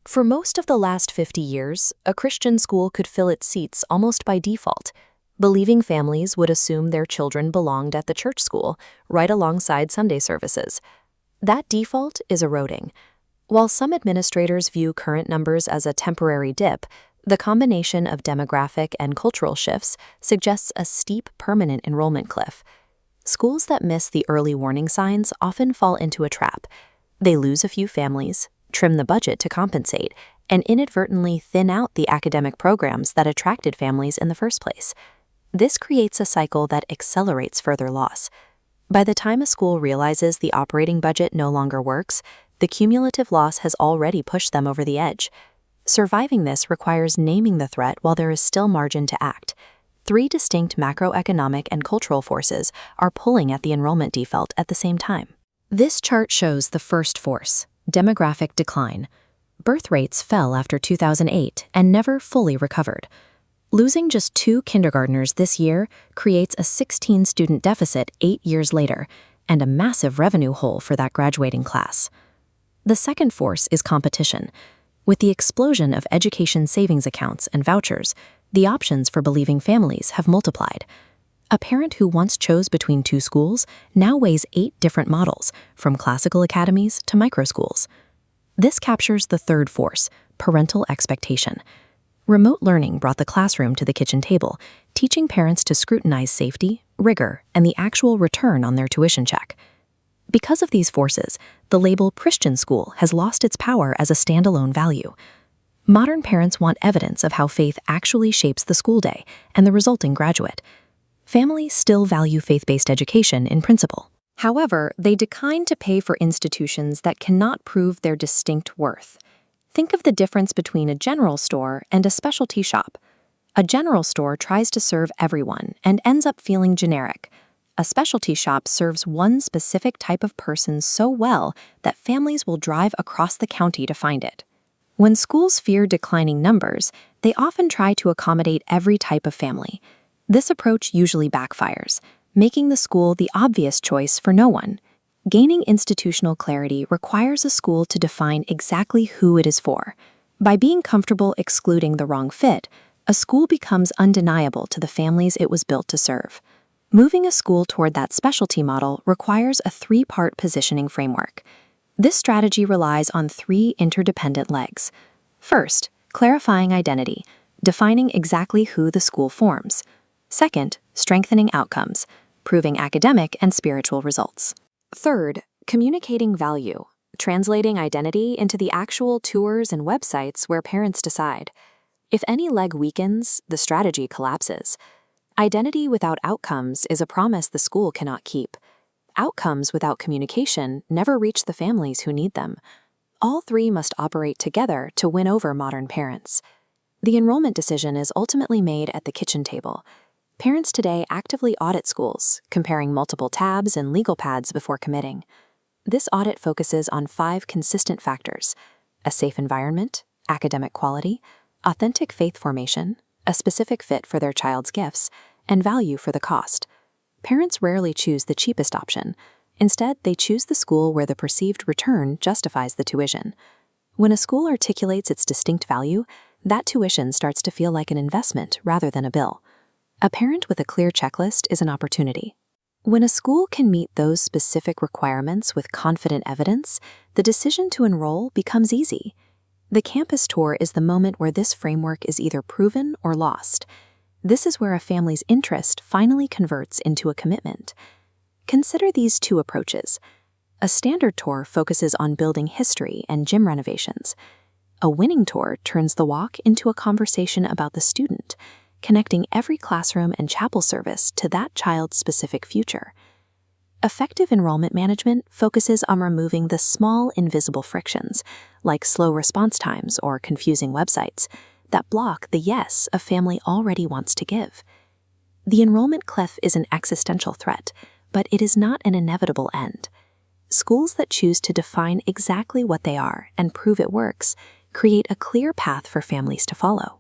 For most of the last 50 years, a Christian school could fill its seats almost by default. Believing families would assume their children belonged at the church school, right alongside Sunday services. That default is eroding. While some administrators view current numbers as a temporary dip, the combination of demographic and cultural shifts suggests a steep, permanent enrollment cliff. Schools that miss the early warning signs often fall into a trap. They lose a few families, trim the budget to compensate, and inadvertently thin out the academic programs that attracted families in the first place. This creates a cycle that accelerates further loss. By the time a school realizes the operating budget no longer works, the cumulative loss has already pushed them over the edge. Surviving this requires naming the threat while there is still margin to act. Three distinct macroeconomic and cultural forces are pulling at the enrollment default at the same time. This chart shows the first force: demographic decline. Birth rates fell after 2008 and never fully recovered. Losing just 2 kindergartners this year creates a 16-student deficit 8 years later and a massive revenue hole for that graduating class. The second force is competition. With the explosion of education savings accounts and vouchers, the options for believing families have multiplied. A parent who once chose between 2 schools now weighs 8 different models, from classical academies to microschools. This captures the third force, parental expectation. Remote learning brought the classroom to the kitchen table, teaching parents to scrutinize safety, rigor, and the actual return on their tuition check. Because of these forces, the label Christian school has lost its power as a standalone value. Modern parents want evidence of how faith actually shapes the school day and the resulting graduate. Families still value faith-based education in principle. However, they decline to pay for institutions that cannot prove their distinct worth. Think of the difference between a general store and a specialty shop. A general store tries to serve everyone and ends up feeling generic. A specialty shop serves one specific type of person so well that families will drive across the county to find it. When schools fear declining numbers, they often try to accommodate every type of family. This approach usually backfires, making the school the obvious choice for no one. Gaining institutional clarity requires a school to define exactly who it is for. By being comfortable excluding the wrong fit, a school becomes undeniable to the families it was built to serve. Moving a school toward that specialty model requires a 3-part positioning framework. This strategy relies on 3 interdependent legs. First, clarifying identity, defining exactly who the school forms. Second, strengthening outcomes, proving academic and spiritual results. Third, communicating value, translating identity into the actual tours and websites where parents decide. If any leg weakens, the strategy collapses. Identity without outcomes is a promise the school cannot keep. Outcomes without communication never reach the families who need them. All 3 must operate together to win over modern parents. The enrollment decision is ultimately made at the kitchen table. Parents today actively audit schools, comparing multiple tabs and legal pads before committing. This audit focuses on 5 consistent factors: a safe environment, academic quality, authentic faith formation, a specific fit for their child's gifts, and value for the cost. Parents rarely choose the cheapest option. Instead, they choose the school where the perceived return justifies the tuition. When a school articulates its distinct value, that tuition starts to feel like an investment rather than a bill. A parent with a clear checklist is an opportunity. When a school can meet those specific requirements with confident evidence, the decision to enroll becomes easy. The campus tour is the moment where this framework is either proven or lost. This is where a family's interest finally converts into a commitment. Consider these 2 approaches. A standard tour focuses on building history and gym renovations. A winning tour turns the walk into a conversation about the student, connecting every classroom and chapel service to that child's specific future. Effective enrollment management focuses on removing the small, invisible frictions, like slow response times or confusing websites, that block the yes a family already wants to give. The enrollment cliff is an existential threat, but it is not an inevitable end. Schools that choose to define exactly what they are and prove it works create a clear path for families to follow.